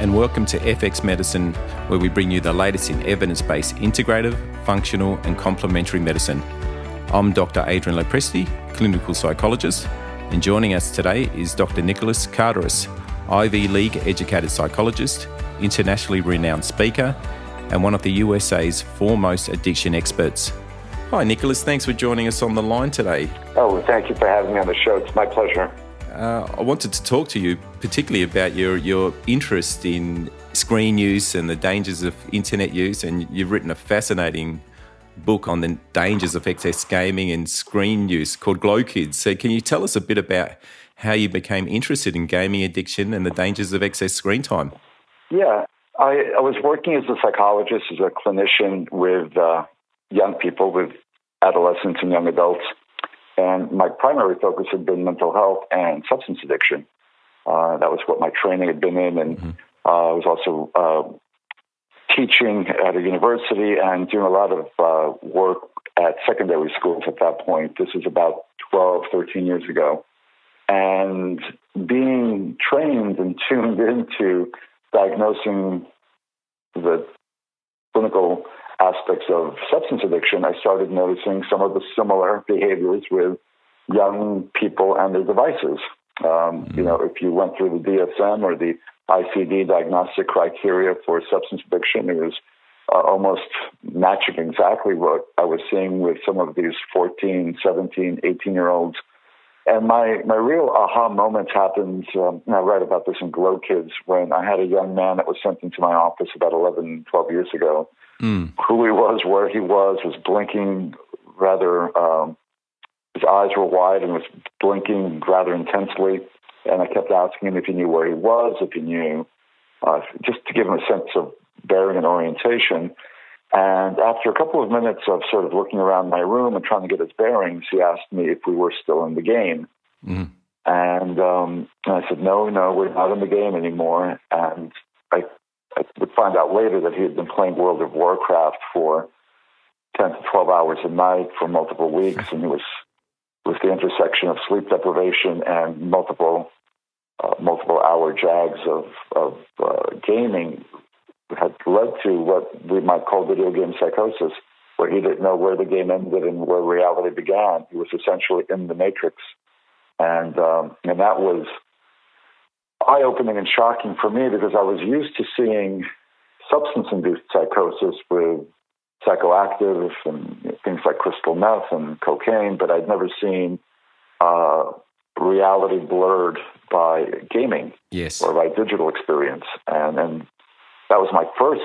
and welcome to FX Medicine, where we bring you the latest in evidence-based integrative, functional and complementary medicine. I'm Dr Adrian Lopresti, clinical psychologist, and joining us today is Dr Nicholas Kardaras, Ivy League educated psychologist, internationally renowned speaker, and one of the USA's foremost addiction experts. Hi Nicholas, thanks for joining us on the line today. Oh, thank you for having me on the show. It's my pleasure. I wanted to talk to you particularly about your interest in screen use and the dangers of internet use, and you've written a fascinating book on the dangers of excess gaming and screen use called Glow Kids. So can you tell us a bit about how you became interested in gaming addiction and the dangers of excess screen time? Yeah, I was working as a psychologist, as a clinician with young people, with adolescents and young adults. And my primary focus had been mental health and substance addiction. That was what my training had been in. And I was also teaching at a university and doing a lot of work at secondary schools at that point. This was about 12, 13 years ago. And being trained and tuned into diagnosing the clinical aspects of substance addiction, I started noticing some of the similar behaviors with young people and their devices. If you went through the DSM or the ICD diagnostic criteria for substance addiction, it was almost matching exactly what I was seeing with some of these 14, 17, 18-year-olds. And my real aha moment happened, and I write about this in Glow Kids, when I had a young man that was sent into my office about 11, 12 years ago. Who he was, where he was blinking rather, his eyes were wide and was blinking rather intensely. And I kept asking him if he knew where he was, if he knew, just to give him a sense of bearing and orientation. And after a couple of minutes of sort of looking around my room and trying to get his bearings, he asked me if we were still in the game. And I said, no, we're not in the game anymore. And I would find out later that he had been playing World of Warcraft for 10 to 12 hours a night for multiple weeks, and he was the intersection of sleep deprivation and multiple hour jags of gaming had led to what we might call video game psychosis, where he didn't know where the game ended and where reality began. He was essentially in the matrix, and that was eye-opening and shocking for me, because I was used to seeing substance-induced psychosis with psychoactive and things like crystal meth and cocaine, but I'd never seen reality blurred by gaming or by digital experience. And that was my first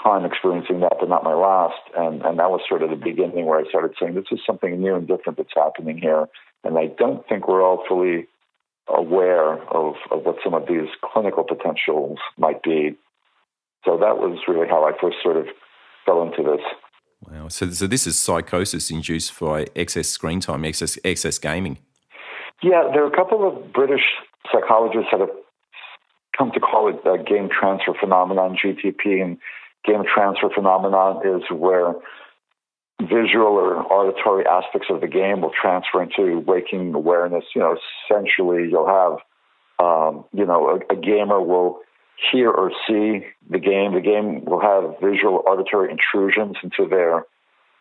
time experiencing that, but not my last. And that was sort of the beginning where I started saying, this is something new and different that's happening here. And I don't think we're all fully aware of what some of these clinical potentials might be. So that was really how I first sort of fell into this. Wow. So this is psychosis induced by excess screen time, excess gaming. Yeah, there are a couple of British psychologists that have come to call it game transfer phenomenon, GTP. And game transfer phenomenon is where visual or auditory aspects of the game will transfer into waking awareness. Essentially you'll have, a gamer will hear or see the game. The game will have visual auditory intrusions into their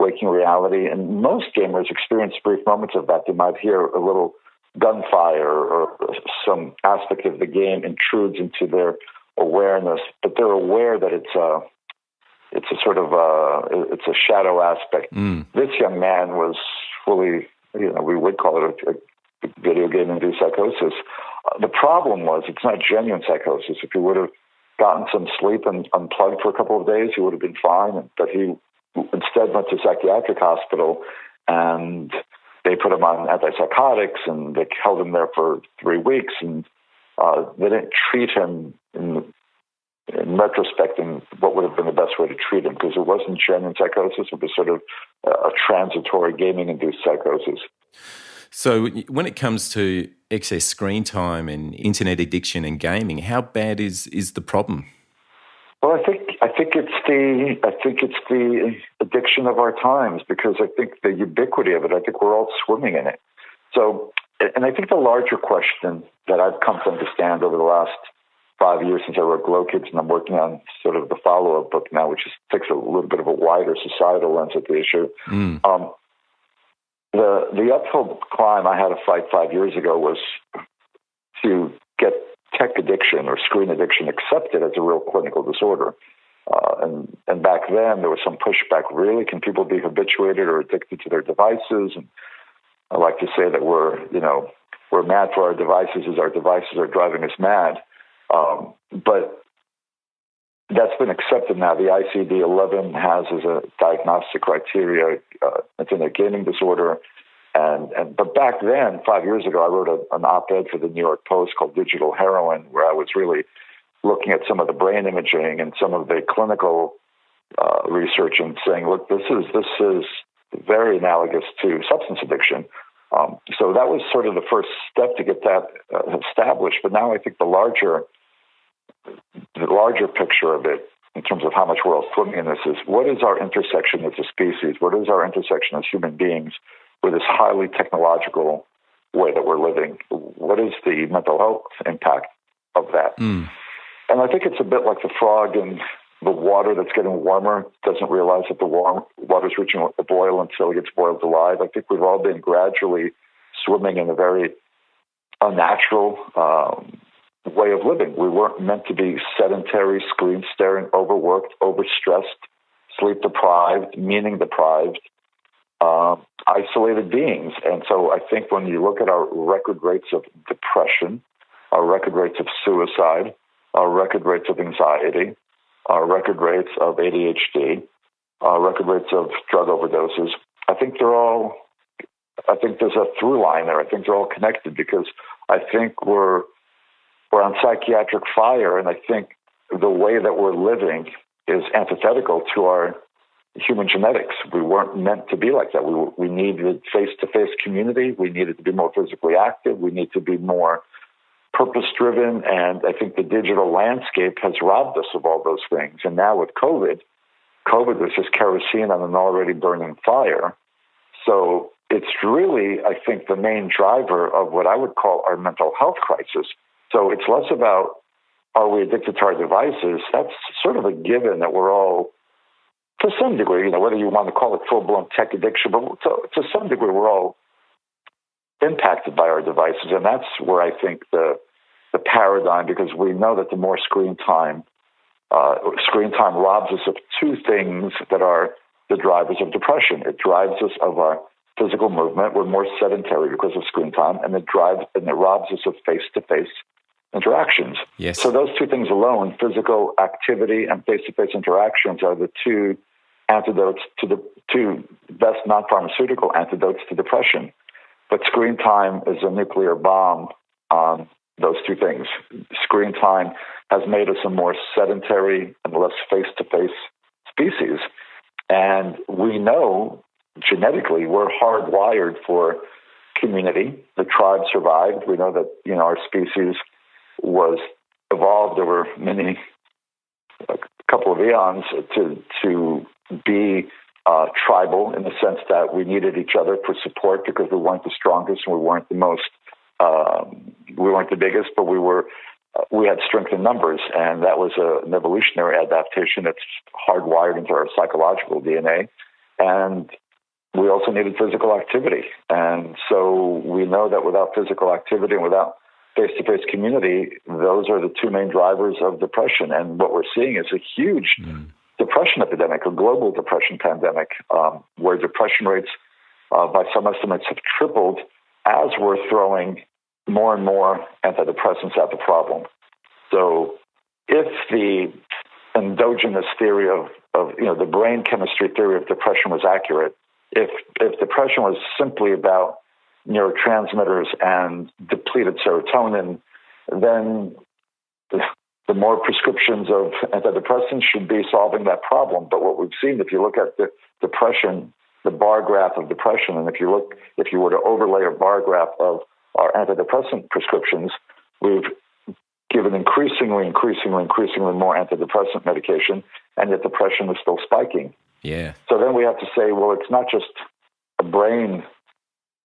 waking reality. And most gamers experience brief moments of that. They might hear a little gunfire or some aspect of the game intrudes into their awareness, but they're aware that it's a shadow aspect. This young man was fully, we would call it a video game-induced psychosis. The problem was it's not genuine psychosis. If he would have gotten some sleep and unplugged for a couple of days, he would have been fine. But he instead went to a psychiatric hospital, and they put him on antipsychotics, and they held him there for 3 weeks, and they didn't treat him in retrospect in what would have been the best way to treat him, because it wasn't genuine psychosis. It was sort of a transitory gaming-induced psychosis. So when it comes to excess screen time and internet addiction and gaming, how bad is the problem? Well, I think it's the addiction of our times, because I think the ubiquity of it, I think we're all swimming in it. So, and I think the larger question that I've come to understand over the last 5 years since I wrote Glow Kids, and I'm working on sort of the follow-up book now, which takes a little bit of a wider societal lens at the issue. The uphill climb I had to fight 5 years ago was to get tech addiction or screen addiction accepted as a real clinical disorder. And back then, there was some pushback. Really, can people be habituated or addicted to their devices? And I like to say that we're mad for our devices as our devices are driving us mad. But that's been accepted now. The ICD-11 has as a diagnostic criteria, it's in a gaming disorder. But back then, 5 years ago, I wrote an op-ed for the New York Post called Digital Heroin, where I was really looking at some of the brain imaging and some of the clinical research and saying, look, this is very analogous to substance addiction. So that was sort of the first step to get that established. But now I think the larger picture of it, in terms of how much we're all swimming in this, is what is our intersection as a species? What is our intersection as human beings with this highly technological way that we're living? What is the mental health impact of that? And I think it's a bit like the frog in the water that's getting warmer, doesn't realize that the water's reaching a boil until it gets boiled alive. I think we've all been gradually swimming in a very unnatural way of living. We weren't meant to be sedentary, screen staring, overworked, overstressed, sleep deprived, meaning deprived, isolated beings. And so I think when you look at our record rates of depression, our record rates of suicide, our record rates of anxiety, our record rates of ADHD, our record rates of drug overdoses, I think there's a through line there. I think they're all connected because I think we're on psychiatric fire, and I think the way that we're living is antithetical to our human genetics. We weren't meant to be like that. We needed face-to-face community. We needed to be more physically active. We need to be more purpose-driven, and I think the digital landscape has robbed us of all those things. And now with COVID was just kerosene on an already burning fire. So it's really, I think, the main driver of what I would call our mental health crisis. So it's less about, are we addicted to our devices? That's sort of a given that we're all, to some degree, whether you want to call it full-blown tech addiction, but to some degree, we're all impacted by our devices. And that's where I think the paradigm, because we know that the more screen time robs us of two things that are the drivers of depression. It drives us of our physical movement. We're more sedentary because of screen time, and it robs us of face-to-face interactions. Yes. So those two things alone, physical activity and face-to-face interactions, are the two antidotes to the two best non-pharmaceutical antidotes to depression. But screen time is a nuclear bomb on those two things. Screen time has made us a more sedentary and less face-to-face species. And we know genetically we're hardwired for community. The tribe survived. We know that, our species was evolved over a couple of eons to be tribal, in the sense that we needed each other for support because we weren't the strongest and we weren't the most, we weren't the biggest, but we had strength in numbers, and that was an evolutionary adaptation that's hardwired into our psychological DNA. And we also needed physical activity. And so we know that without physical activity and without face-to-face community, those are the two main drivers of depression. And what we're seeing is a huge depression epidemic, a global depression pandemic, where depression rates, by some estimates, have tripled as we're throwing more and more antidepressants at the problem. So if the endogenous theory of the brain chemistry theory of depression was accurate, if depression was simply about neurotransmitters and depleted serotonin, then the more prescriptions of antidepressants should be solving that problem. But what we've seen, if you look at the depression, the bar graph of depression, and if you were to overlay a bar graph of our antidepressant prescriptions, we've given increasingly more antidepressant medication, and yet depression is still spiking. Yeah. So then we have to say, well, it's not just a brain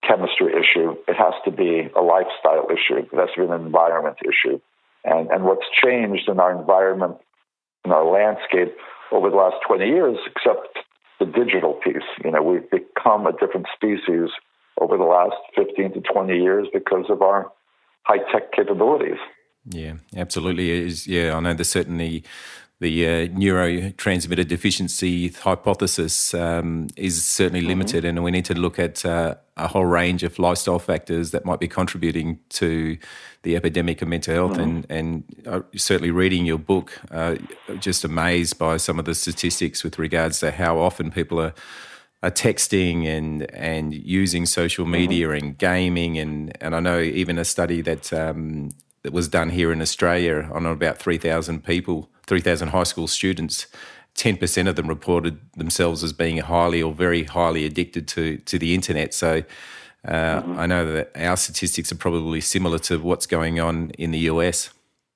chemistry issue. It has to be a lifestyle issue. It has to be an environment issue. And what's changed in our environment, in our landscape over the last 20 years, except the digital piece. We've become a different species over the last 15 to 20 years because of our high-tech capabilities. Yeah, absolutely. I know there's certainly the neurotransmitter deficiency hypothesis is certainly limited, and we need to look at a whole range of lifestyle factors that might be contributing to the epidemic of mental health. And certainly reading your book, just amazed by some of the statistics with regards to how often people are texting and using social media and gaming, and I know even a study that was done here in Australia on about 3,000 people, 3,000 high school students, 10% of them reported themselves as being highly or very highly addicted to the internet. So I know that our statistics are probably similar to what's going on in the US.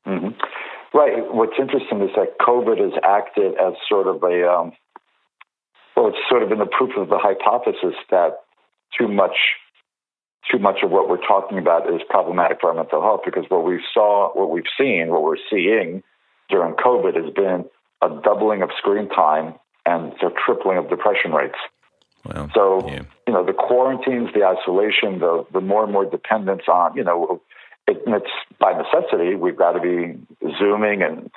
Right. What's interesting is that COVID has acted as sort of it's sort of been the proof of the hypothesis that too much of what we're talking about is problematic for our mental health, because what we're seeing during COVID has been a doubling of screen time and a tripling of depression rates. Wow. So, the quarantines, the isolation, the more and more dependence on, it's by necessity. We've got to be Zooming and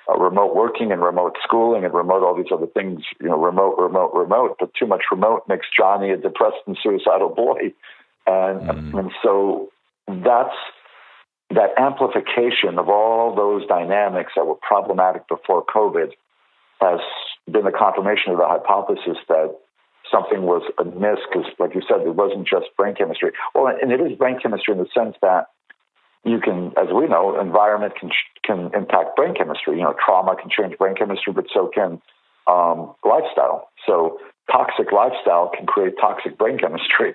remote working and remote schooling and remote all these other things, remote. But too much remote makes Johnny a depressed and suicidal boy. And so that amplification of all those dynamics that were problematic before COVID has been a confirmation of the hypothesis that something was amiss, because, like you said, it wasn't just brain chemistry. Well, and it is brain chemistry in the sense that you can, as we know, environment can impact brain chemistry. Trauma can change brain chemistry, but so can lifestyle. So toxic lifestyle can create toxic brain chemistry.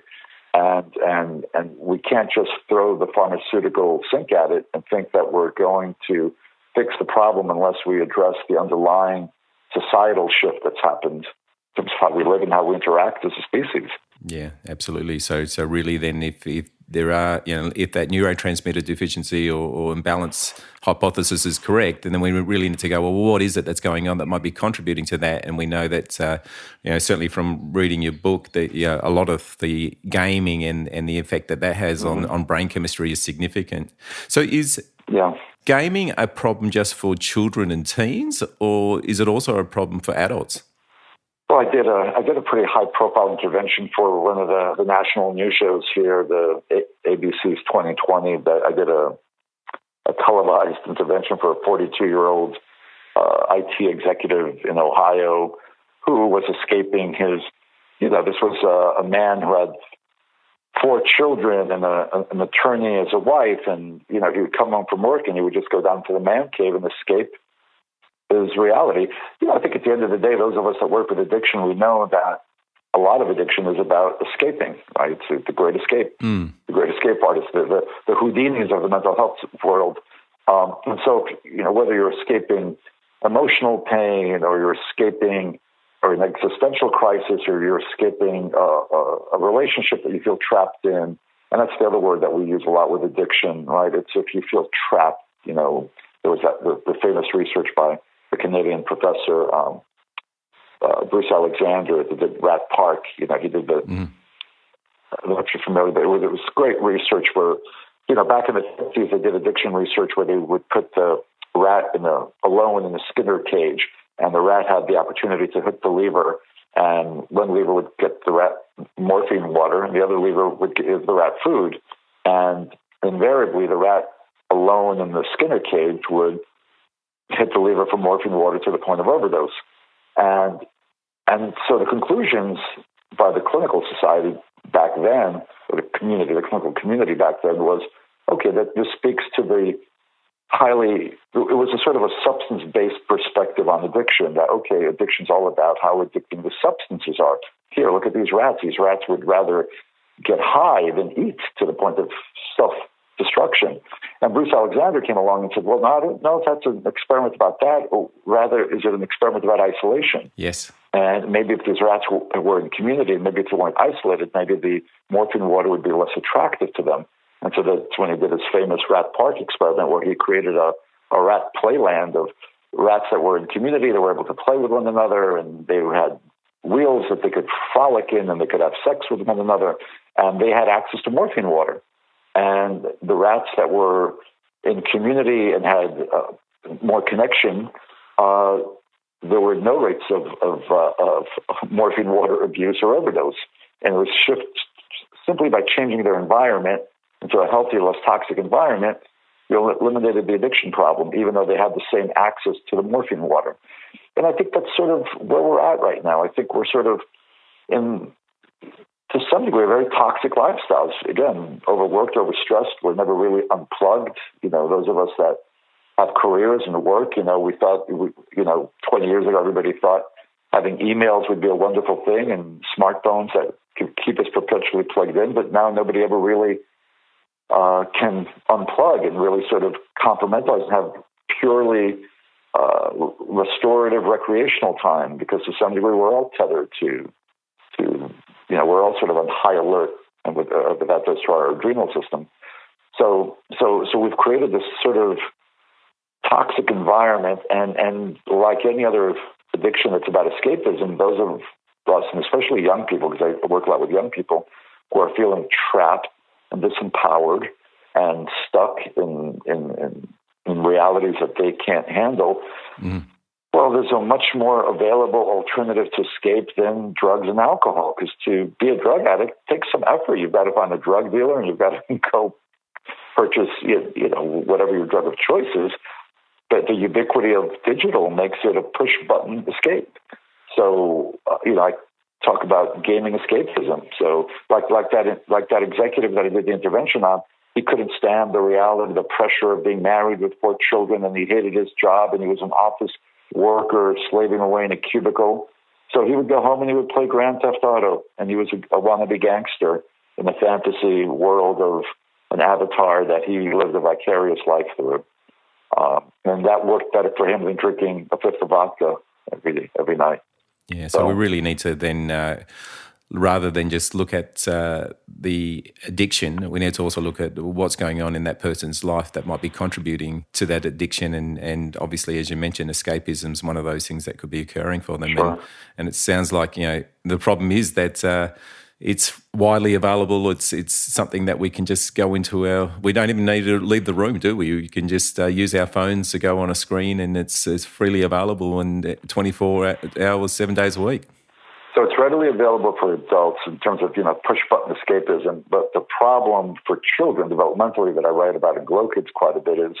And we can't just throw the pharmaceutical sink at it and think that we're going to fix the problem unless we address the underlying societal shift that's happened in terms of how we live and how we interact as a species. Yeah, absolutely. So really then if there are, if that neurotransmitter deficiency or imbalance hypothesis is correct, then we really need to go, well, what is it that's going on that might be contributing to that? And we know that, certainly from reading your book, that a lot of the gaming and the effect that has on brain chemistry is significant. So is gaming a problem just for children and teens, or is it also a problem for adults? Well, I did a pretty high-profile intervention for one of the national news shows here, the ABC's 2020. That I did a televised intervention for a 42-year-old IT executive in Ohio who was escaping his. This was a man who had 4 children and an attorney as a wife, and he would come home from work and he would just go down to the man cave and escape his reality. I think at the end of the day, those of us that work with addiction, we know that a lot of addiction is about escaping, right? It's the great escape, the great escape artist, the Houdinis of the mental health world. And so, whether you're escaping emotional pain or you're escaping or an existential crisis or you're escaping a relationship that you feel trapped in, and that's the other word that we use a lot with addiction, right? It's if you feel trapped, there was the famous research by the Canadian professor Bruce Alexander that did Rat Park. He did the. I don't know if you're familiar, but it was great research where, back in the 50s, they did addiction research where they would put the rat alone in a Skinner cage, and the rat had the opportunity to hit the lever, and one lever would get the rat morphine water, and the other lever would give the rat food, and invariably the rat alone in the Skinner cage would hit the lever for morphine water to the point of overdose. And so the conclusions by the clinical society back then, or the clinical community back then was, okay, that this speaks to it was a sort of a substance-based perspective on addiction, that, okay, addiction's all about how addicting the substances are. Here, look at these rats. These rats would rather get high than eat to the point of self-destruction. And Bruce Alexander came along and said, well, no, I don't know if that's an experiment about that, or rather, is it an experiment about isolation? Yes. And maybe if these rats were in community, maybe if they weren't isolated, maybe the morphine water would be less attractive to them. And so that's when he did his famous Rat Park experiment, where he created a a rat playland of rats that were in community, that were able to play with one another, and they had wheels that they could frolic in, and they could have sex with one another, and they had access to morphine water. And the rats that were in community and had more connection, there were no rates of morphine water abuse or overdose. And it was simply by changing their environment into a healthier, less toxic environment, you eliminated the addiction problem, even though they had the same access to the morphine water. And I think that's sort of where we're at right now. I think we're sort of in, to some degree, very toxic lifestyles. Again, overworked, overstressed. We're never really unplugged. Those of us that have careers and work, we thought, 20 years ago, everybody thought having emails would be a wonderful thing and smartphones that could keep us perpetually plugged in. But now nobody ever really can unplug and really sort of compartmentalize and have purely restorative recreational time, because to some degree we're all tethered to we're all sort of on high alert and with that goes to our adrenal system. So we've created this sort of toxic environment, and like any other addiction that's about escapism, those of us, and especially young people, because I work a lot with young people who are feeling trapped and disempowered and stuck in realities that they can't handle. Mm. Well, there's a much more available alternative to escape than drugs and alcohol, because to be a drug addict takes some effort. You've got to find a drug dealer and you've got to go purchase, whatever your drug of choice is. But the ubiquity of digital makes it a push-button escape. So, I talk about gaming escapism. So, like that executive that I did the intervention on, he couldn't stand the reality, the pressure of being married with 4 children, and he hated his job, and he was an office worker slaving away in a cubicle. So he would go home and he would play Grand Theft Auto, and he was a wannabe gangster in a fantasy world of an avatar that he lived a vicarious life through. And that worked better for him than drinking a fifth of vodka every night. Yeah, so we really need to then, rather than just look at the addiction, we need to also look at what's going on in that person's life that might be contributing to that addiction. And obviously, as you mentioned, escapism is one of those things that could be occurring for them. Sure. And it sounds like, the problem is that it's widely available. It's something that we can just go into we don't even need to leave the room, do we? You can just use our phones to go on a screen, and it's freely available and 24 hours, 7 days a week. So it's readily available for adults in terms of, push-button escapism. But the problem for children developmentally that I write about in Glow Kids quite a bit is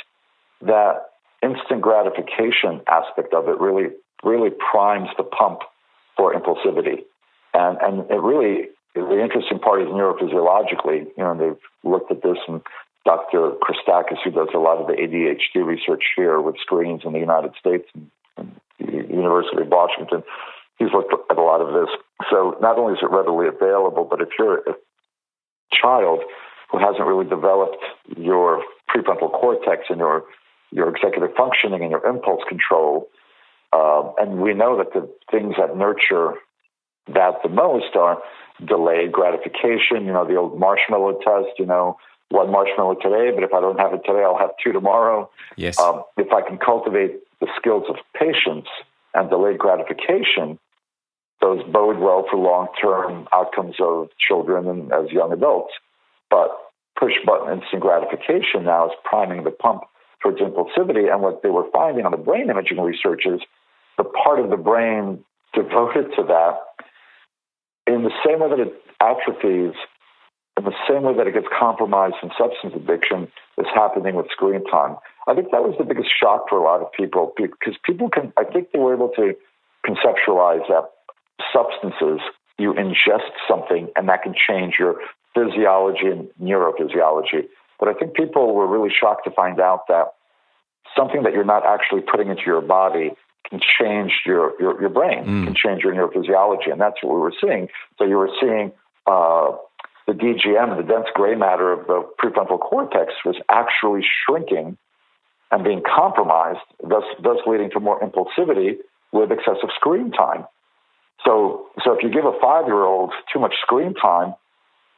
that instant gratification aspect of it really, really primes the pump for impulsivity. And it really, the interesting part is neurophysiologically, they've looked at this, and Dr. Kardaras, who does a lot of the ADHD research here with screens in the United States and the University of Washington, he's looked at a lot of this. So not only is it readily available, but if you're a child who hasn't really developed your prefrontal cortex and your executive functioning and your impulse control, and we know that the things that nurture that the most are delayed gratification, the old marshmallow test, 1 marshmallow today, but if I don't have it today, I'll have 2 tomorrow. Yes. If I can cultivate the skills of patience and delayed gratification, those bode well for long-term outcomes of children and as young adults. But push-button instant gratification now is priming the pump towards impulsivity. And what they were finding on the brain imaging research is the part of the brain devoted to that, in the same way that it atrophies, in the same way that it gets compromised in substance addiction, is happening with screen time. I think that was the biggest shock for a lot of people, because I think they were able to conceptualize that substances, you ingest something and that can change your physiology and neurophysiology. But I think people were really shocked to find out that something that you're not actually putting into your body can change your brain, can change your neurophysiology. And that's what we were seeing. So you were seeing the DGM, the dense gray matter of the prefrontal cortex, was actually shrinking and being compromised, thus leading to more impulsivity with excessive screen time. So if you give a 5-year-old too much screen time,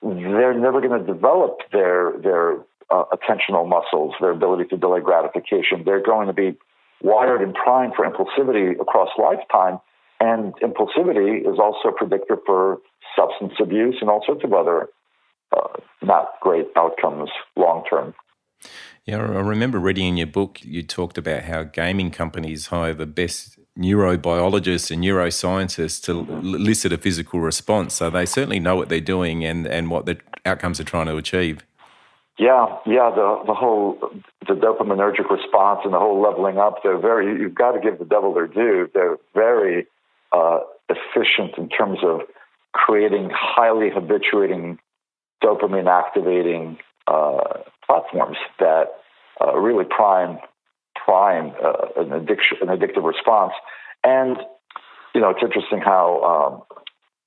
they're never going to develop their attentional muscles, their ability to delay gratification. They're going to be wired and primed for impulsivity across lifetime. And impulsivity is also a predictor for substance abuse and all sorts of other not great outcomes long term. Yeah, I remember reading in your book, you talked about how gaming companies hire the best neurobiologists and neuroscientists to elicit a physical response. So they certainly know what they're doing and what the outcomes they're trying to achieve. Yeah, the dopaminergic response and the whole leveling up, you've got to give the devil their due. They're very efficient in terms of creating highly habituating, dopamine activating platforms that really prime an addictive response. And it's interesting how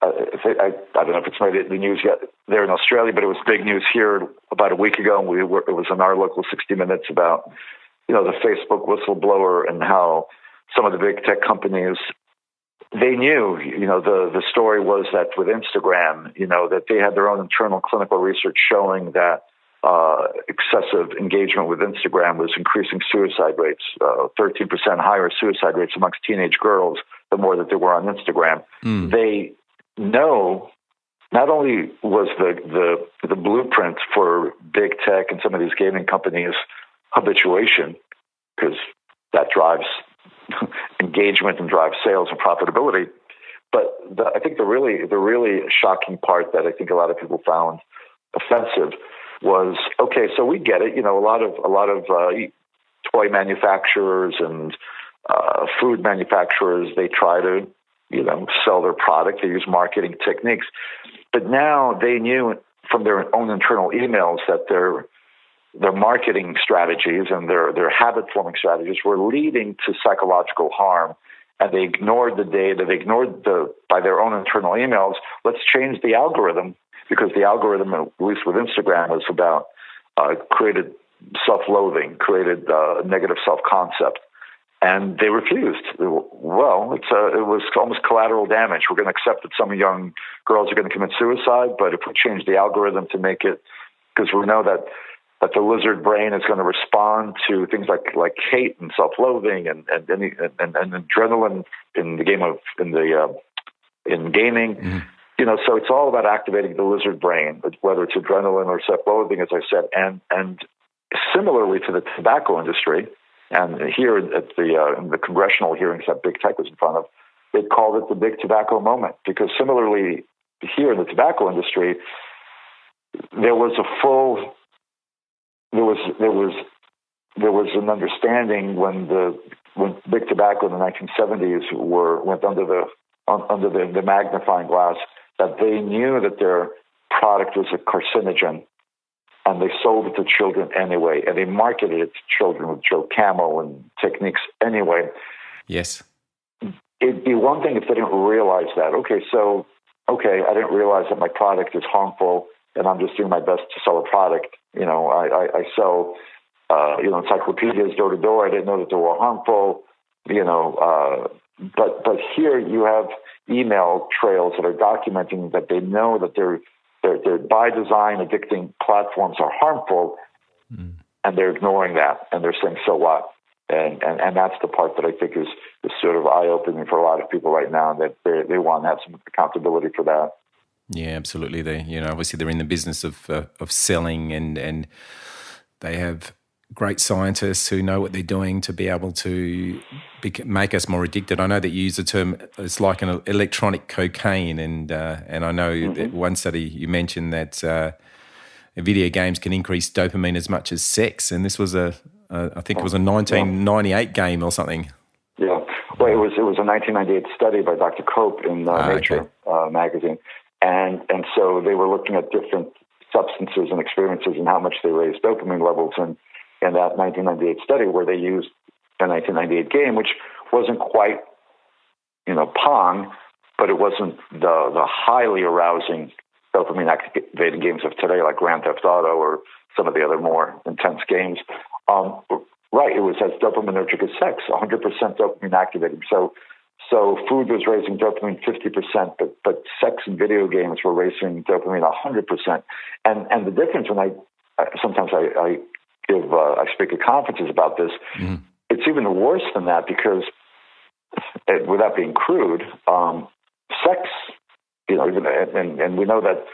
I don't know if it's made it in the news yet there in Australia, but it was big news here about a week ago, and it was in our local 60 Minutes about the Facebook whistleblower and how some of the big tech companies, they knew, the story was that with Instagram, that they had their own internal clinical research showing that excessive engagement with Instagram was increasing suicide rates, 13% higher suicide rates amongst teenage girls, the more that they were on Instagram. They know not only was the blueprint for big tech and some of these gaming companies habituation, because that drives engagement and drives sales and profitability, but I think the really shocking part that I think a lot of people found offensive was, okay, so we get it. A lot of toy manufacturers and food manufacturers, they try to sell their product. They use marketing techniques, but now they knew from their own internal emails that their marketing strategies and their habit forming strategies were leading to psychological harm. And they ignored the data. They ignored by their own internal emails. Let's change the algorithm, because the algorithm, at least with Instagram, was about created self-loathing, created negative self-concept. And they refused. Well, it was almost collateral damage. We're going to accept that some young girls are going to commit suicide, but if we change the algorithm to make it, because we know that the lizard brain is going to respond to things like hate and self-loathing and adrenaline in gaming. Mm-hmm. So it's all about activating the lizard brain, whether it's adrenaline or self-loathing, as I said, and similarly to the tobacco industry. And here at in the congressional hearings that big tech was in front of, they called it the big tobacco moment, because similarly here in the tobacco industry, there was an understanding when big tobacco in the 1970s went under the magnifying glass, that they knew that their product was a carcinogen. And they sold it to children anyway, and they marketed it to children with Joe Camel and techniques anyway. Yes. It'd be one thing if they didn't realize that. I didn't realize that my product is harmful, and I'm just doing my best to sell a product. I sell, encyclopedias door to door. I didn't know that they were harmful. But here you have email trails that are documenting that they know that they're by design addicting platforms are harmful, and they're ignoring that, and they're saying, so what? And that's the part that I think is sort of eye-opening for a lot of people right now, that they want to have some accountability for that. Yeah, absolutely. Obviously they're in the business of selling, and they have great scientists who know what they're doing to be able to make us more addicted. I know that you use the term, it's like an electronic cocaine, and I know that one study you mentioned that video games can increase dopamine as much as sex, and this was I think it was a 1998 game or something. Yeah, well, it was a 1998 study by Dr. Cope in Nature magazine, and so they were looking at different substances and experiences and how much they raised dopamine levels, and in that 1998 study where they used a 1998 game, which wasn't quite, Pong, but it wasn't the highly arousing dopamine activating games of today, like Grand Theft Auto or some of the other more intense games. Right, it was as dopaminergic as sex, 100% dopamine activating. So food was raising dopamine 50%, but sex and video games were raising dopamine 100%. And the difference, when I sometimes I speak at conferences about this. Mm. It's even worse than that because, without being crude, sex, and we know that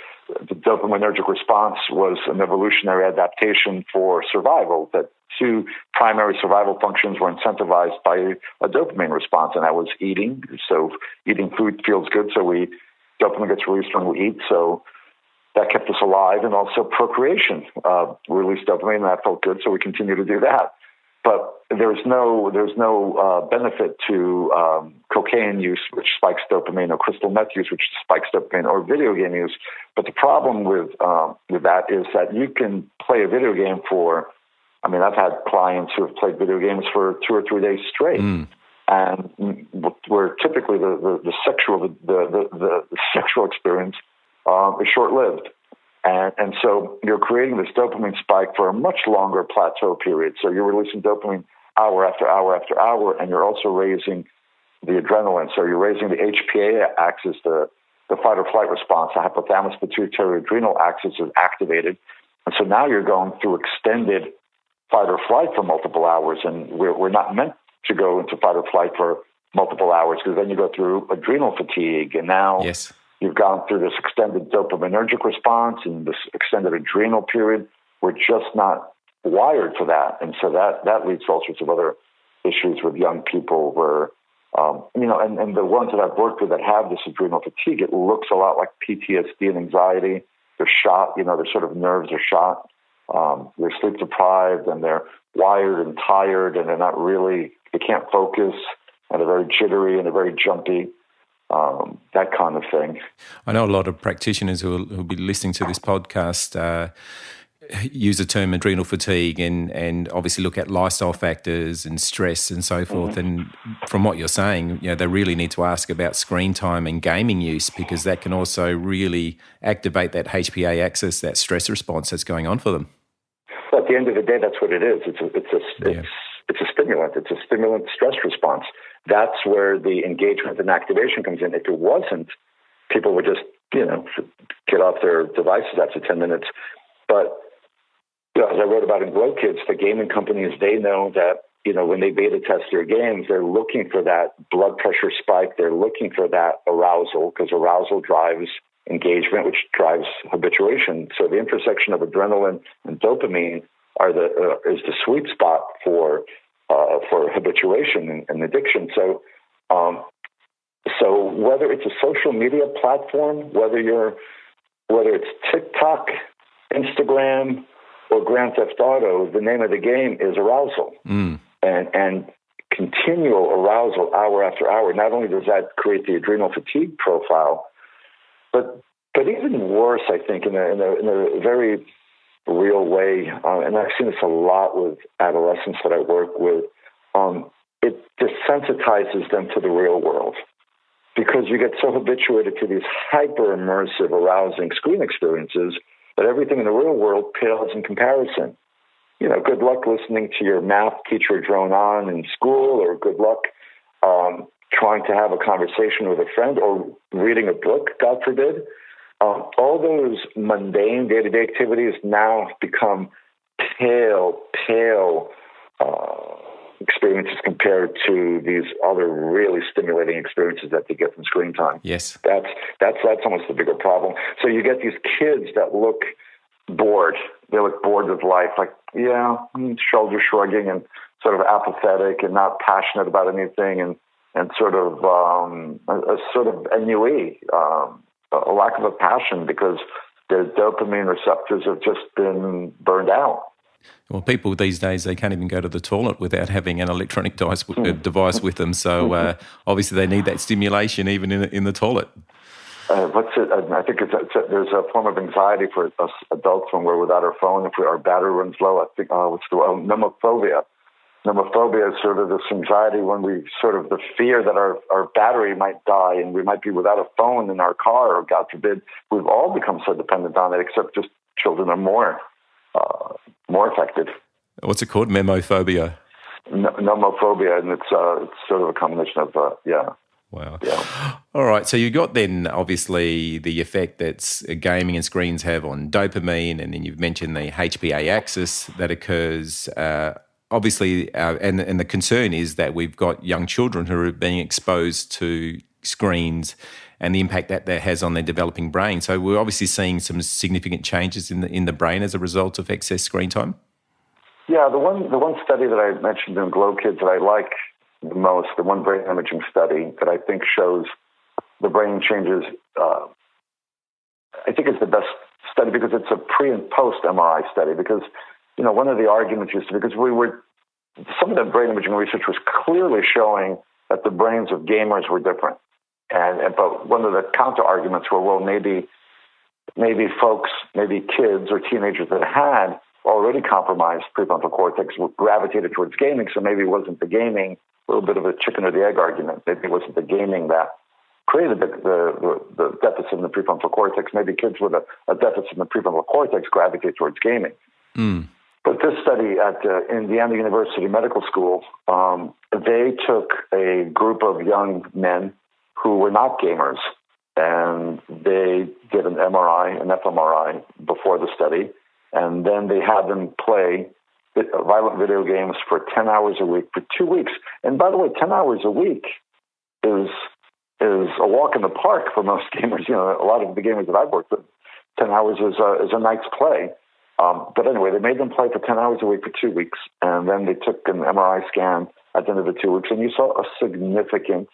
the dopaminergic response was an evolutionary adaptation for survival, that two primary survival functions were incentivized by a dopamine response, and that was eating. So eating food feels good, so dopamine gets released when we eat, so that kept us alive, and also procreation released dopamine, and that felt good, so we continue to do that. But there's no benefit to cocaine use, which spikes dopamine, or crystal meth use, which spikes dopamine, or video game use. But the problem with that is that you can play a video game for, I've had clients who have played video games for 2 or 3 days straight, and where typically the sexual experience is short-lived. And so you're creating this dopamine spike for a much longer plateau period. So you're releasing dopamine hour after hour after hour, and you're also raising the adrenaline. So you're raising the HPA axis, the fight or flight response. The hypothalamus pituitary adrenal axis is activated. And so now you're going through extended fight or flight for multiple hours. And we're not meant to go into fight or flight for multiple hours, because then you go through adrenal fatigue. And now you've gone through this extended dopaminergic response and this extended adrenal period. We're just not wired for that. And so that leads to all sorts of other issues with young people where, and the ones that I've worked with that have this adrenal fatigue, it looks a lot like PTSD and anxiety. They're shot, their sort of nerves are shot. They're sleep deprived, and they're wired and tired, and they can't focus, and they're very jittery, and they're very jumpy. That kind of thing. I know a lot of practitioners who'll be listening to this podcast use the term adrenal fatigue and obviously look at lifestyle factors and stress and so forth. Mm-hmm. And from what you're saying, they really need to ask about screen time and gaming use, because that can also really activate that HPA axis, that stress response that's going on for them. Well, at the end of the day, that's what it is. It's a stimulant. It's a stimulant stress response. That's where the engagement and activation comes in. If it wasn't, people would just, get off their devices after 10 minutes. But, as I wrote about in Grow Kids, the gaming companies, they know that, when they beta test their games, they're looking for that blood pressure spike. They're looking for that arousal, because arousal drives engagement, which drives habituation. So the intersection of adrenaline and dopamine is the sweet spot for habituation and addiction. So whether it's a social media platform, whether it's TikTok, Instagram, or Grand Theft Auto, the name of the game is arousal. And continual arousal hour after hour. Not only does that create the adrenal fatigue profile, but even worse, I think, in a very real way, and I've seen this a lot with adolescents that I work with, it desensitizes them to the real world, because you get so habituated to these hyper-immersive, arousing screen experiences that everything in the real world pales in comparison. Good luck listening to your math teacher drone on in school, or good luck trying to have a conversation with a friend, or reading a book, God forbid. All those mundane day-to-day activities now become pale experiences compared to these other really stimulating experiences that they get from screen time. Yes. That's almost the bigger problem. So you get these kids that look bored. They look bored with life, like, shoulder shrugging and sort of apathetic and not passionate about anything, and sort of a sort of ennui, a lack of a passion, because their dopamine receptors have just been burned out. Well, people these days, they can't even go to the toilet without having an electronic device with them. So obviously they need that stimulation even in the toilet. I think there's a form of anxiety for us adults when we're without our phone. If our battery runs low, I think, nomophobia. Nomophobia is sort of this anxiety when the fear that our battery might die and we might be without a phone in our car, or God forbid. We've all become so dependent on it, except just children are more affected. What's it called? Memophobia? Nomophobia, and it's sort of a combination of, Wow. Yeah. All right. So you got then obviously the effect that gaming and screens have on dopamine, and then you've mentioned the HPA axis that occurs. Obviously, and the concern is that we've got young children who are being exposed to screens and the impact that has on their developing brain. So we're obviously seeing some significant changes in the brain as a result of excess screen time. Yeah, the one study that I mentioned in Glow Kids that I like the most, the one brain imaging study that I think shows the brain changes, I think it's the best study because it's a pre and post MRI study. Because, one of the arguments used to be, because some of the brain imaging research was clearly showing that the brains of gamers were different. But one of the counter arguments were, well, maybe kids or teenagers that had already compromised prefrontal cortex gravitated towards gaming, so maybe it wasn't the gaming, a little bit of a chicken or the egg argument. Maybe it wasn't the gaming that created the deficit in the prefrontal cortex. Maybe kids with a deficit in the prefrontal cortex gravitate towards gaming. Mm. But this study at Indiana University Medical School, they took a group of young men who were not gamers, and they did an MRI, an fMRI before the study, and then they had them play violent video games for 10 hours a week for 2 weeks. And by the way, 10 hours a week is a walk in the park for most gamers. A lot of the gamers that I've worked with, 10 hours is a night's play. But anyway, they made them play for 10 hours a week for 2 weeks, and then they took an MRI scan at the end of the 2 weeks, and you saw a significant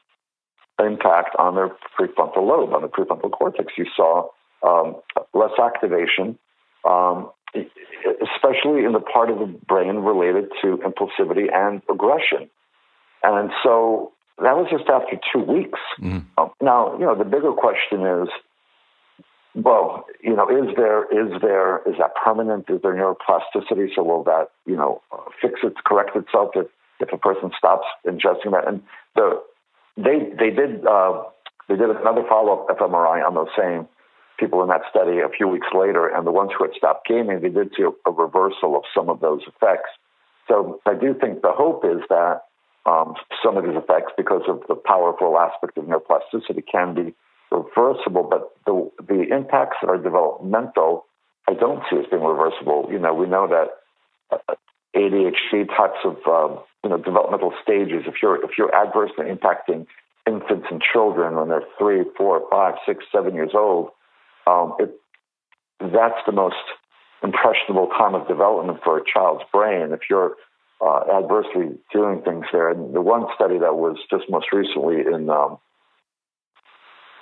impact on their prefrontal lobe, on the prefrontal cortex. You saw less activation, especially in the part of the brain related to impulsivity and aggression. And so that was just after 2 weeks. Mm. Now, the bigger question is, well, is that permanent? Is there neuroplasticity? So will that, correct itself if a person stops ingesting that? And they did another follow-up fMRI on those same people in that study a few weeks later, and the ones who had stopped gaming, they did see a reversal of some of those effects. So I do think the hope is that some of these effects, because of the powerful aspect of neuroplasticity, can be reversible, but the impacts that are developmental, I don't see as being reversible. We know that ADHD types of developmental stages, if you're adversely impacting infants and children when they're 3, 4, 5, 6, 7 years old, that's the most impressionable time of development for a child's brain. If you're adversely doing things there, and the one study that was just most recently in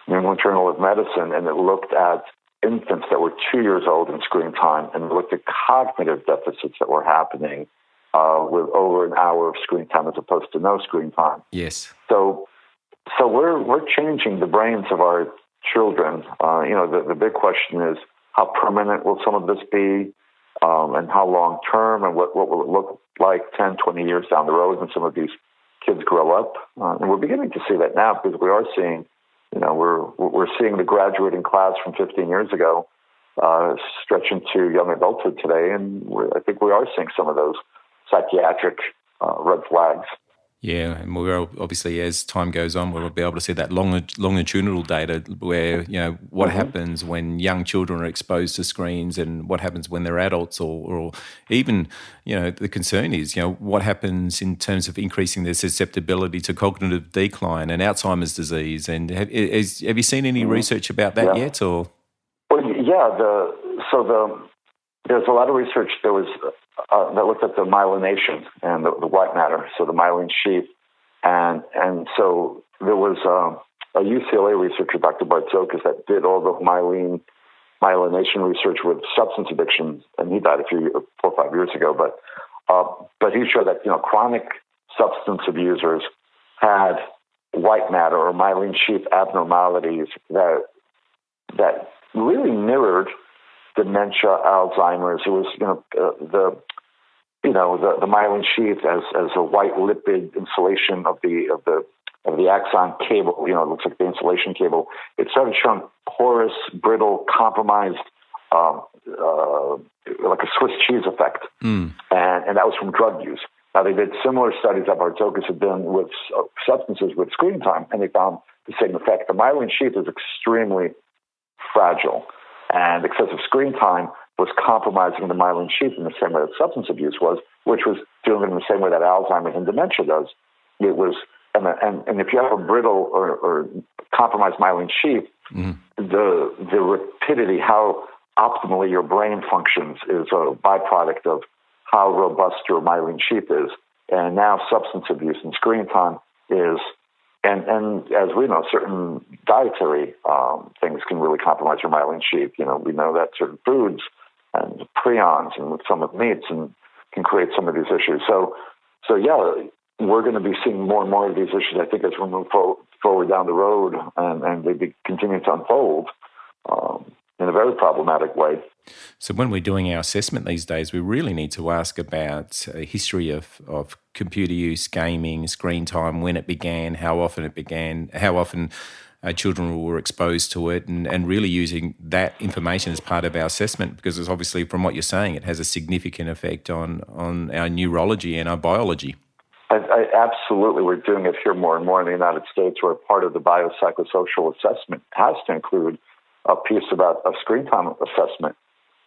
New England Journal of Medicine, and it looked at infants that were 2 years old in screen time, and looked at cognitive deficits that were happening with over an hour of screen time as opposed to no screen time. Yes. So we're changing the brains of our children. The big question is, how permanent will some of this be, and how long term, and what will it look like 10, 20 years down the road when some of these kids grow up? And we're beginning to see that now, because we are seeing, we're seeing the graduating class from 15 years ago stretch into young adulthood today, and I think we are seeing some of those psychiatric red flags. Yeah, and we're obviously, as time goes on, we'll be able to see that longitudinal data where, what mm-hmm. happens when young children are exposed to screens, and what happens when they're adults, or even, the concern is, what happens in terms of increasing their susceptibility to cognitive decline and Alzheimer's disease. And have you seen any mm-hmm. research about that yet? Or? Well, yeah, there's a lot of research that looked at the myelination and the white matter, so the myelin sheath, and so there was a UCLA researcher, Dr. Bartzokas, that did all the myelination research with substance addiction, and he died 4 or 5 years ago. But he showed that chronic substance abusers had white matter or myelin sheath abnormalities that really mirrored dementia, Alzheimer's. It was the myelin sheath as a white lipid insulation of the axon cable. It looks like the insulation cable. It started showing porous, brittle, compromised, like a Swiss cheese effect, and that was from drug use. Now, they did similar studies that Bartokas had done with substances with screen time, and they found the same effect. The myelin sheath is extremely fragile, and excessive screen time was compromising the myelin sheath in the same way that substance abuse was, which was doing it in the same way that Alzheimer's and dementia does. It was, and if you have a brittle or compromised myelin sheath, the rapidity, how optimally your brain functions, is a byproduct of how robust your myelin sheath is. And now substance abuse and screen time is, and as we know, certain dietary things can really compromise your myelin sheath. You know, we know that certain foods and prions and some of meats and can create some of these issues. So yeah, we're going to be seeing more and more of these issues, I think, as we move forward down the road, and they continue to unfold in a very problematic way. So when we're doing our assessment these days, we really need to ask about a history of computer use, gaming, screen time, when it began, how often it began, how often children were exposed to it, and really using that information as part of our assessment, because it's obviously, from what you're saying, it has a significant effect on our neurology and our biology. Absolutely. We're doing it here more and more in the United States, where part of the biopsychosocial assessment has to include a piece about a screen time assessment.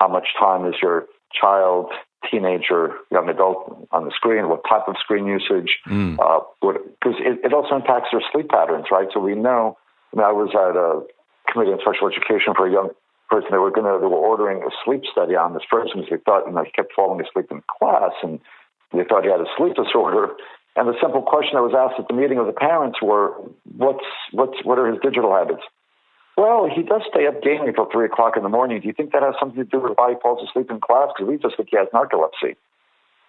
How much time is your child, teenager, young adult on the screen? What type of screen usage? Because it also impacts their sleep patterns, right? So we know, I was at a committee on special education for a young person. They were ordering a sleep study on this person because they thought, he kept falling asleep in class, and they thought he had a sleep disorder. And the simple question that was asked at the meeting of the parents were, what are his digital habits? Well, he does stay up gaming until 3 o'clock in the morning. Do you think that has something to do with why he falls asleep in class? Because we just think he has narcolepsy.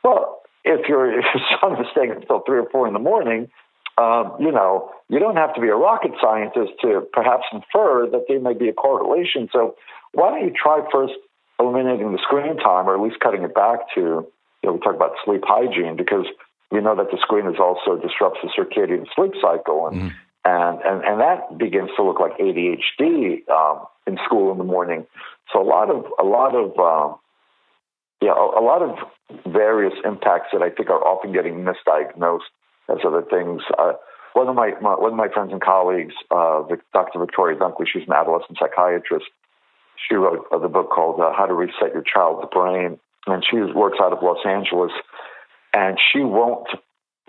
Well, if your son is staying until 3 or 4 in the morning, you don't have to be a rocket scientist to perhaps infer that there may be a correlation. So why don't you try first eliminating the screen time, or at least cutting it back to, we talk about sleep hygiene, because we know that the screen also disrupts the circadian sleep cycle, and that begins to look like ADHD in school in the morning. So a lot of various impacts that I think are often getting misdiagnosed as other things. One of my friends and colleagues, Dr. Victoria Dunkley, she's an adolescent psychiatrist. She wrote the book called How to Reset Your Child's Brain, and she works out of Los Angeles, and she won't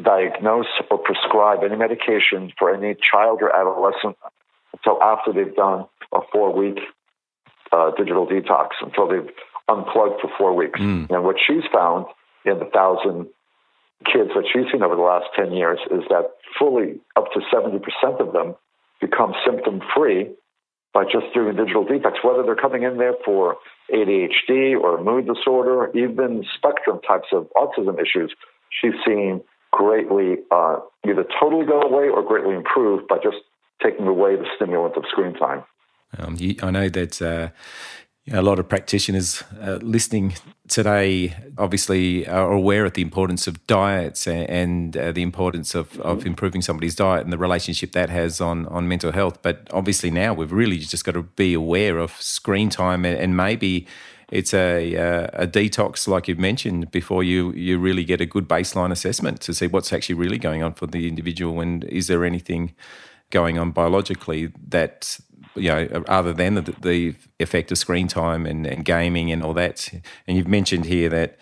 diagnose or prescribe any medication for any child or adolescent until after they've done a 4-week digital detox, until they've unplugged for 4 weeks. And what she's found in the 1,000 kids that she's seen over the last 10 years is that fully up to 70% of them become symptom-free by just doing a digital detox, whether they're coming in there for ADHD or mood disorder, even spectrum types of autism issues. She's seen greatly either totally go away or greatly improve by just taking away the stimulant of screen time. I know that a lot of practitioners listening today obviously are aware of the importance of diets and the importance of improving somebody's diet and the relationship that has on mental health. But obviously now we've really just got to be aware of screen time, and maybe it's a detox, like you've mentioned, before you really get a good baseline assessment to see what's actually really going on for the individual, and is there anything going on biologically that, other than the effect of screen time and gaming and all that. And you've mentioned here that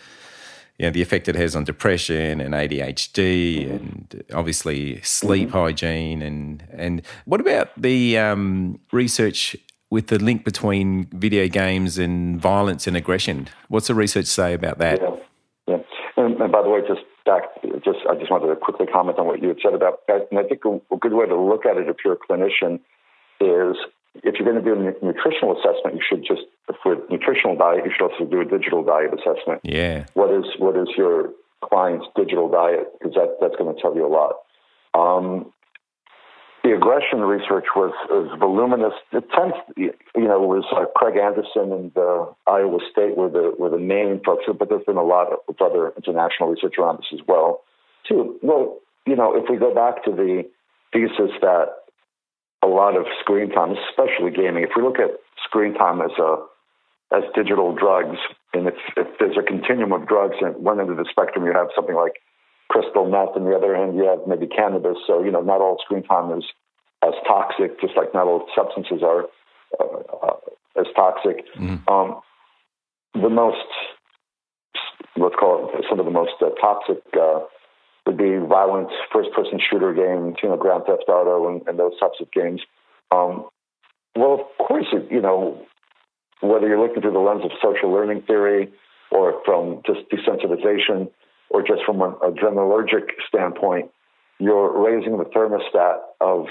the effect it has on depression and ADHD and obviously sleep hygiene. And what about the research with the link between video games and violence and aggression? What's the research say about that? Yeah. And by the way, I just wanted to quickly comment on what you had said about that. And I think a good way to look at it if you're a clinician is, if you're going to do a nutritional assessment, you should just, for nutritional diet, you should also do a digital diet assessment. Yeah. What is your client's digital diet? Because that's going to tell you a lot. The aggression research was voluminous. It tends, it was Craig Anderson and Iowa State were the main folks, but there's been a lot of other international research around this as well, too. Well, if we go back to the thesis that a lot of screen time, especially gaming, if we look at screen time as digital drugs, and if there's a continuum of drugs, and one end of the spectrum you have something like crystal meth. On the other hand, you have maybe cannabis. So, not all screen time is as toxic, just like not all substances are as toxic. The most, let's call it, some of the most toxic would be violent first-person shooter games, Grand Theft Auto and those types of games. Well, of course, whether you're looking through the lens of social learning theory or from just desensitization or just from an adrenergic standpoint, you're raising the thermostat of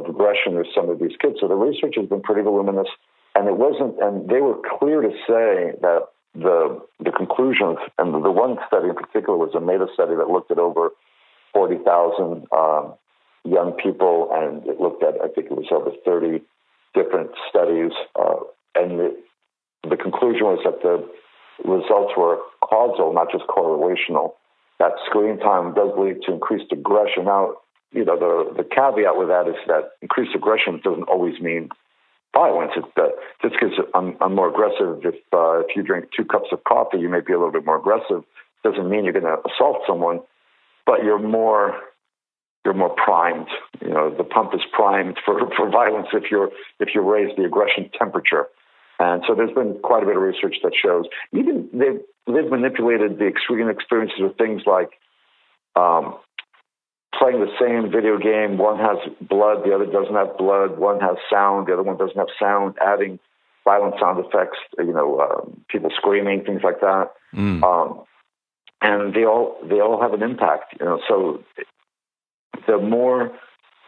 aggression with some of these kids. So the research has been pretty voluminous, and they were clear to say that the conclusions, and the one study in particular was a meta-study that looked at over 40,000 young people, and it looked at, I think it was over 30 different studies, and the conclusion was that the results were causal, not just correlational, that screen time does lead to increased aggression. Now, the caveat with that is that increased aggression doesn't always mean violence. Just because I'm more aggressive, if you drink 2 cups of coffee, you may be a little bit more aggressive. Doesn't mean you're going to assault someone, but you're more primed. The pump is primed for violence if you raise the aggression temperature. And so there's been quite a bit of research that shows even they've manipulated the extreme experiences with things like playing the same video game. One has blood, the other doesn't have blood. One has sound, the other one doesn't have sound. Adding violent sound effects, people screaming, things like that. And they all have an impact. So the more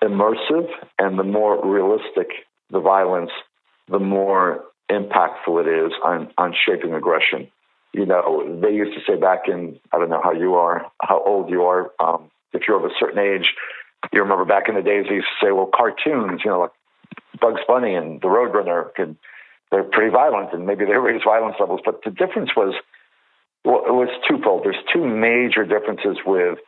immersive and the more realistic the violence, the more impactful it is on shaping aggression. They used to say back in, I don't know how old you are, if you're of a certain age, you remember back in the days, they used to say, well, cartoons, like Bugs Bunny and the Roadrunner, they're pretty violent, and maybe they raise violence levels. But the difference was, it was twofold. There's 2 major differences with,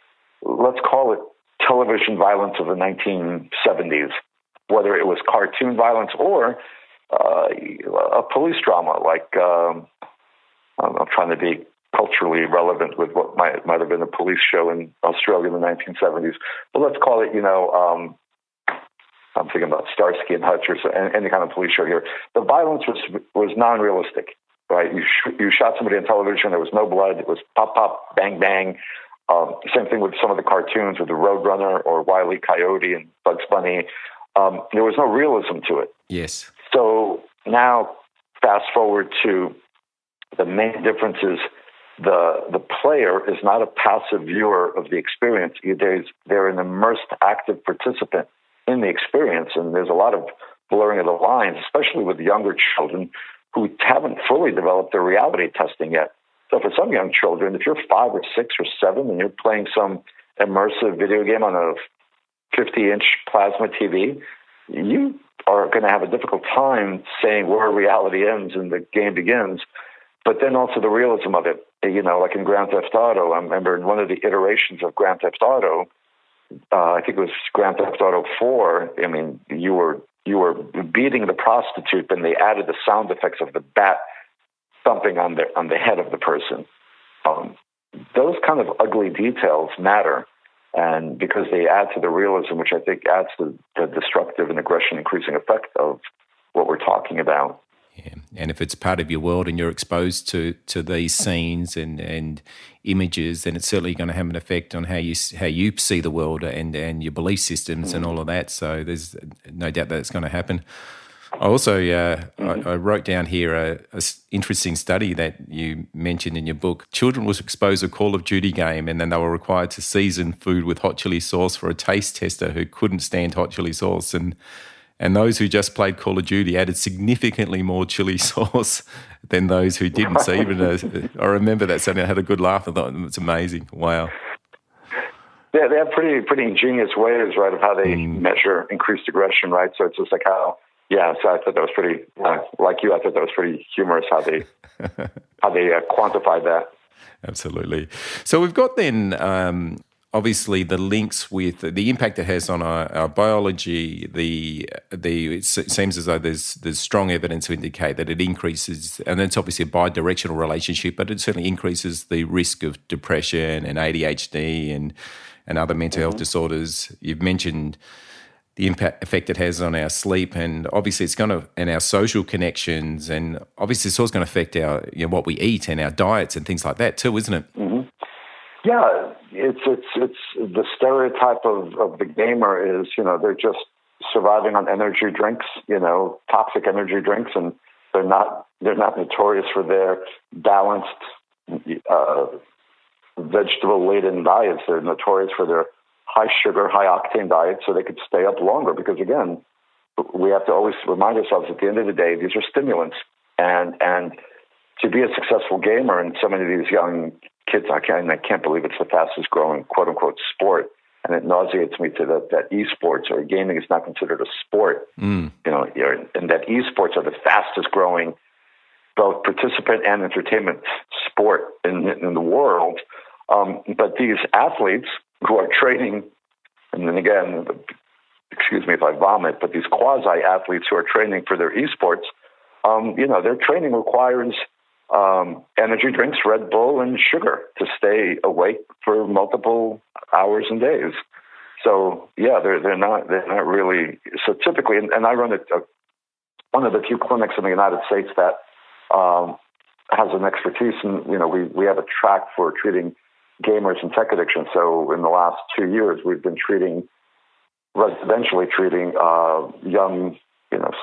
let's call it television violence of the 1970s, whether it was cartoon violence or a police drama, like I'm trying to be culturally relevant with what might have been a police show in Australia in the 1970s. But let's call it, I'm thinking about Starsky and Hutch or any kind of police show here. The violence was non-realistic, right? You shot somebody on television, there was no blood, it was pop, pop, bang, bang. Same thing with some of the cartoons with the Roadrunner or Wile E. Coyote and Bugs Bunny. There was no realism to it. Yes. So now, fast forward to the main difference is the player is not a passive viewer of the experience. They're an immersed, active participant in the experience, and there's a lot of blurring of the lines, especially with younger children who haven't fully developed their reality testing yet. So for some young children, if you're 5 or 6 or 7 and you're playing some immersive video game on a 50-inch plasma TV, you are going to have a difficult time saying where reality ends and the game begins. But then also the realism of it, like in Grand Theft Auto. I remember in one of the iterations of Grand Theft Auto, I think it was Grand Theft Auto 4. I mean, you were beating the prostitute, and they added the sound effects of the bat thumping on the head of the person. Those kind of ugly details matter, and because they add to the realism, which I think adds to the destructive and aggression-increasing effect of what we're talking about. Yeah. And if it's part of your world and you're exposed to these scenes and images, then it's certainly going to have an effect on how you see the world and your belief systems and all of that. So there's no doubt that it's going to happen. I also I wrote down here a interesting study that you mentioned in your book. Children was exposed to a Call of Duty game, and then they were required to season food with hot chili sauce for a taste tester who couldn't stand hot chili sauce. And those who just played Call of Duty added significantly more chili sauce than those who didn't. So even I remember that study. I had a good laugh. I thought, it's amazing. Wow. Yeah, they have pretty ingenious ways, right, of how they measure increased aggression, right? So it's just like how, so I thought that was pretty, like you, I thought that was pretty humorous how they quantified that. Absolutely. So we've got then obviously the links with the impact it has on our biology, it seems as though there's strong evidence to indicate that it increases, and it's obviously a bi-directional relationship, but it certainly increases the risk of depression and ADHD and other mental health disorders. You've mentioned the effect it has on our sleep, and obviously it's going to, and our social connections, and obviously it's also going to affect our, what we eat and our diets and things like that too, isn't it? Mm-hmm. Yeah, it's the stereotype of the gamer is, they're just surviving on energy drinks, toxic energy drinks, and they're not notorious for their balanced vegetable-laden diets. They're notorious for their high sugar, high octane diets, so they could stay up longer. Because again, we have to always remind ourselves at the end of the day, these are stimulants, and to be a successful gamer, and so many of these young kids, I can't believe it's the fastest growing quote unquote sport, and it nauseates me that esports or gaming is not considered a sport. And that esports are the fastest growing both participant and entertainment sport in the world. But these athletes who are training, and then again, excuse me if I vomit, but these quasi-athletes who are training for their esports, their training requires energy drinks, Red Bull, and sugar to stay awake for multiple hours and days. So yeah, they're not really. So typically, and I run one of the few clinics in the United States that has an expertise, and we have a track for treating gamers and tech addiction. So in the last 2 years, we've been residentially treating young,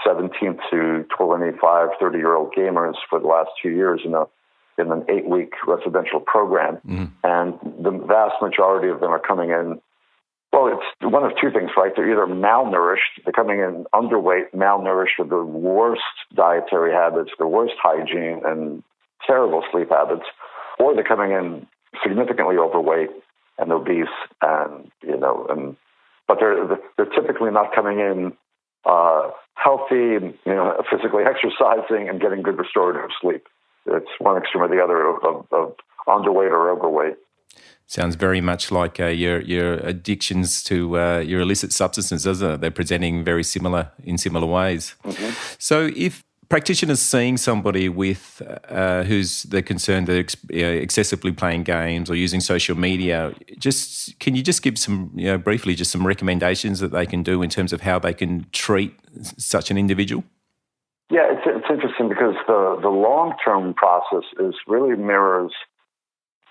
17 to 25, 30-year-old gamers for the last 2 years in an 8-week residential program. And the vast majority of them are coming in, well, it's one of two things, right? They're either malnourished, they're coming in underweight, malnourished with the worst dietary habits, the worst hygiene, and terrible sleep habits, or they're coming in significantly overweight and obese, and but they're typically not coming in healthy, physically exercising and getting good restorative sleep. It's one extreme or the other of underweight or overweight. Sounds very much like your addictions to your illicit substances, doesn't it? They're presenting very similar ways. Mm-hmm. So if practitioners seeing somebody with who's they're concerned they're excessively playing games or using social media, can you just give some, briefly, just some recommendations that they can do in terms of how they can treat such an individual? Yeah, it's interesting because the long-term process really mirrors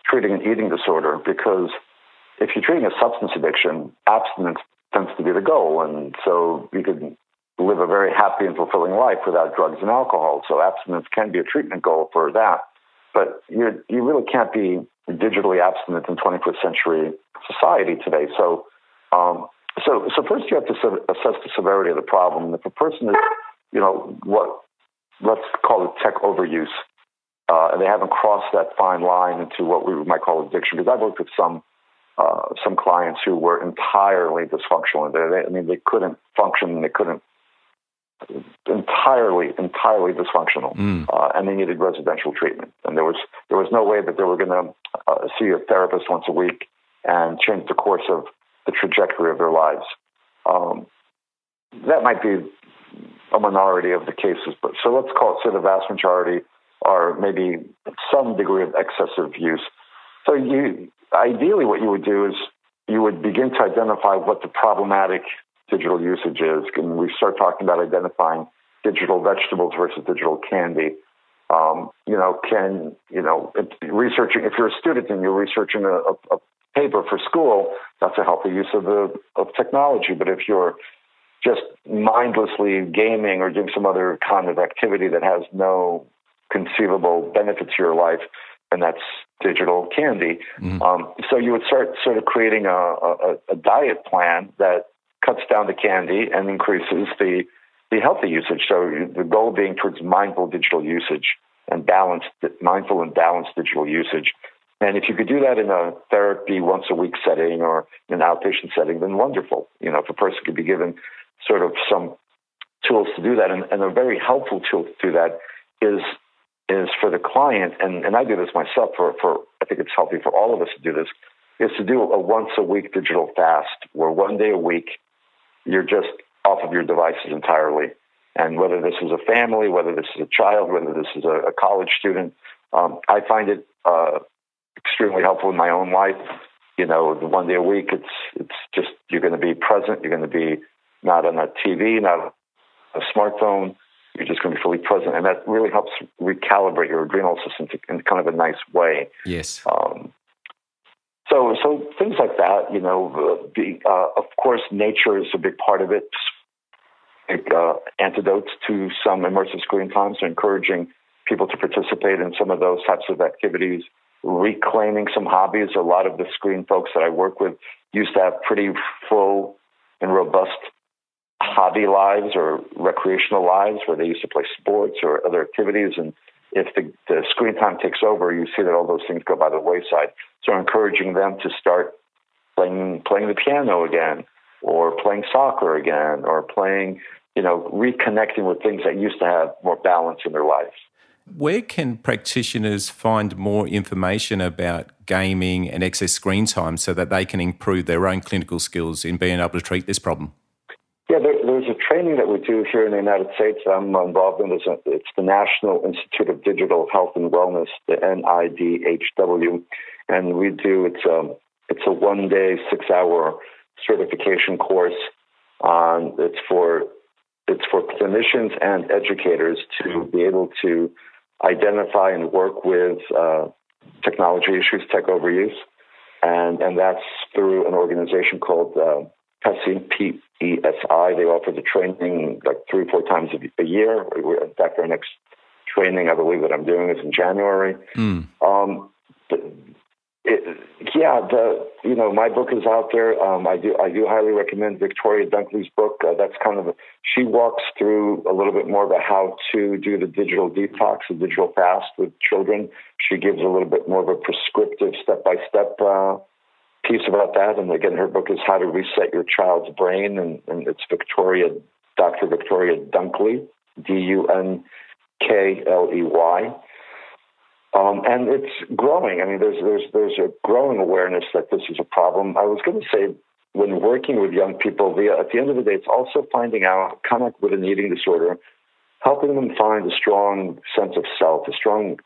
treating an eating disorder, because if you're treating a substance addiction, abstinence tends to be the goal, and so you could live a very happy and fulfilling life without drugs and alcohol. So abstinence can be a treatment goal for that. But you really can't be digitally abstinent in 21st century society today. So first you have to assess the severity of the problem. If a person is, let's call it tech overuse, and they haven't crossed that fine line into what we might call addiction, because I've worked with some clients who were entirely dysfunctional. They couldn't function. They couldn't entirely dysfunctional, and they needed residential treatment. And there was no way that they were going to see a therapist once a week and change the course of the trajectory of their lives. That might be a minority of the cases, but so let's call it the vast majority are maybe some degree of excessive use. So ideally what you would do is you would begin to identify what the problematic digital usage is, and we start talking about identifying digital vegetables versus digital candy. Researching, if you're a student and you're researching a paper for school, that's a healthy use of technology. But if you're just mindlessly gaming or doing some other kind of activity that has no conceivable benefit to your life, and that's digital candy. So you would start sort of creating a diet plan that cuts down the candy and increases the healthy usage. So the goal being towards mindful digital usage and mindful and balanced digital usage. And if you could do that in a therapy once a week setting or in an outpatient setting, then wonderful. If a person could be given sort of some tools to do that, and a very helpful tool to do that is for the client, and I do this myself, for I think it's healthy for all of us to do this, is to do a once-a-week digital fast, where one day a week you're just off of your devices entirely. And whether this is a family, whether this is a child, whether this is a college student, I find it extremely helpful in my own life. The one day a week, it's just, you're going to be present. You're going to be not on a TV, not a smartphone. You're just going to be fully present. And that really helps recalibrate your adrenal system in kind of a nice way. Yes. So things like that, of course, nature is a big part of it. Antidotes to some immersive screen time, so encouraging people to participate in some of those types of activities, reclaiming some hobbies. A lot of the screen folks that I work with used to have pretty full and robust hobby lives or recreational lives where they used to play sports or other activities. And if the screen time takes over, you see that all those things go by the wayside. So encouraging them to start playing the piano again, or playing soccer again, or playing, reconnecting with things that used to have more balance in their lives. Where can practitioners find more information about gaming and excess screen time so that they can improve their own clinical skills in being able to treat this problem? Yeah, there's a training that we do here in the United States that I'm involved in. It's the National Institute of Digital Health and Wellness, the NIDHW, and we do it's a 1-day, 6-hour certification course. It's for clinicians and educators to be able to identify and work with technology issues, tech overuse, and that's through an organization called PESI, P-E-S-I. They offer the training like 3 or 4 times a year. In fact, our next training, I believe, that I'm doing is in January. My book is out there. I do highly recommend Victoria Dunkley's book. That's she walks through a little bit more about how to do the digital detox, the digital fast with children. She gives a little bit more of a prescriptive step-by-step piece about that. And again, her book is How to Reset Your Child's Brain, and it's Dr. Victoria Dunkley, Dunkley. And it's growing. I mean, there's a growing awareness that this is a problem. I was going to say, when working with young people, at the end of the day, it's also finding out, kind of like with an eating disorder, helping them find a strong sense of self, a strong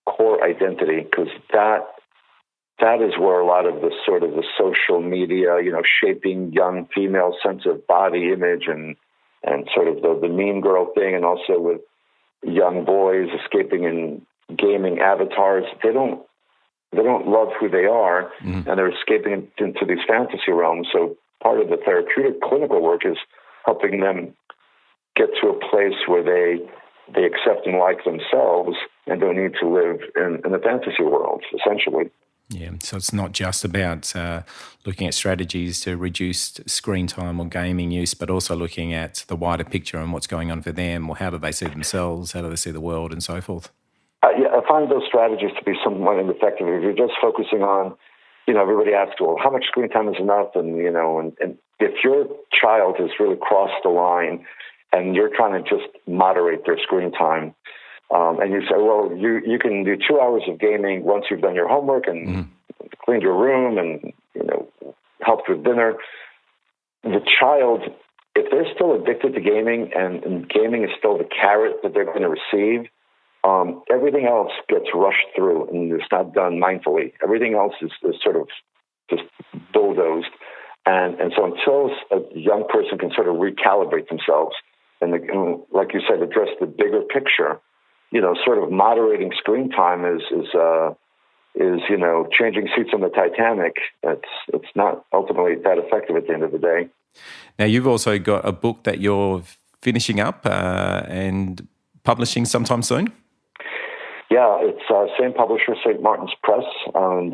core identity, because that is where a lot of the sort of the social media, shaping young female sense of body image and sort of the mean girl thing, and also with young boys escaping in gaming avatars. They don't love who they are, and they're escaping into these fantasy realms. So part of the therapeutic clinical work is helping them get to a place where they accept and like themselves and don't need to live in the fantasy world, essentially. Yeah, so it's not just about looking at strategies to reduce screen time or gaming use, but also looking at the wider picture and what's going on for them, or how do they see themselves, how do they see the world, and so forth. I find those strategies to be somewhat ineffective. If you're just focusing on, everybody asks, well, how much screen time is enough? And if your child has really crossed the line and you're trying to just moderate their screen time, and you say, well, you can do 2 hours of gaming once you've done your homework and cleaned your room and, helped with dinner. The child, if they're still addicted to gaming and gaming is still the carrot that they're going to receive, everything else gets rushed through and it's not done mindfully. Everything else is sort of just bulldozed. And so until a young person can sort of recalibrate themselves and like you said, address the bigger picture, sort of moderating screen time is changing seats on the Titanic. It's not ultimately that effective at the end of the day. Now, you've also got a book that you're finishing up and publishing sometime soon? Yeah, it's same publisher, St. Martin's Press, and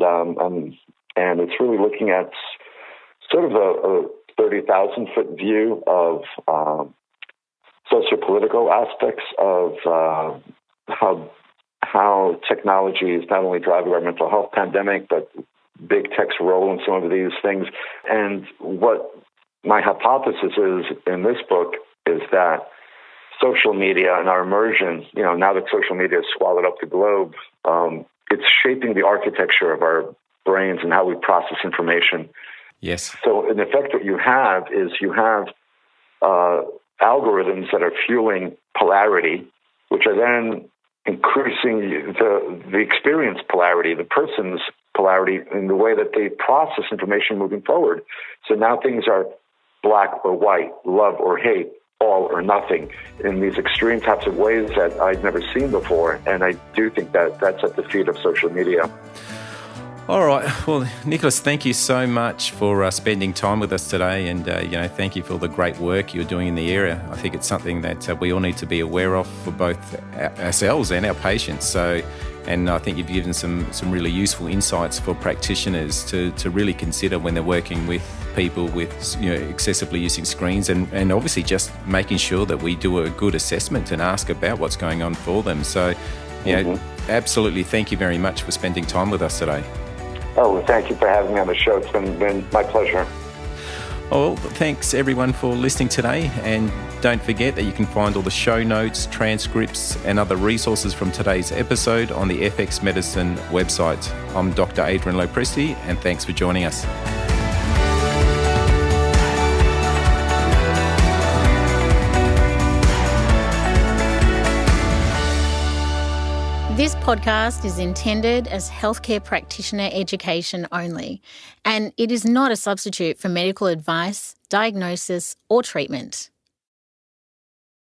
it's really looking at sort of a 30,000-foot view of sociopolitical aspects of how technology is not only driving our mental health pandemic, but big tech's role in some of these things. And what my hypothesis is in this book is that social media and our immersion, now that social media has swallowed up the globe, it's shaping the architecture of our brains and how we process information. Yes. So in effect, what you have is algorithms that are fueling polarity, which are then increasing the experience polarity, the person's polarity in the way that they process information moving forward. So now things are black or white, love or hate, all or nothing, in these extreme types of ways that I'd never seen before. And I do think that that's at the feet of social media. All right. Well, Nicholas, thank you so much for spending time with us today, and thank you for the great work you're doing in the area. I think it's something that we all need to be aware of for both ourselves and our patients. And I think you've given some really useful insights for practitioners to really consider when they're working with people with excessively using screens, and obviously just making sure that we do a good assessment and ask about what's going on for them. So, absolutely, thank you very much for spending time with us today. Oh, well, thank you for having me on the show. It's been my pleasure. Well, thanks everyone for listening today, and don't forget that you can find all the show notes, transcripts and other resources from today's episode on the FX Medicine website. I'm Dr Adrian Lopresti, and thanks for joining us. This podcast is intended as healthcare practitioner education only, and it is not a substitute for medical advice, diagnosis, or treatment.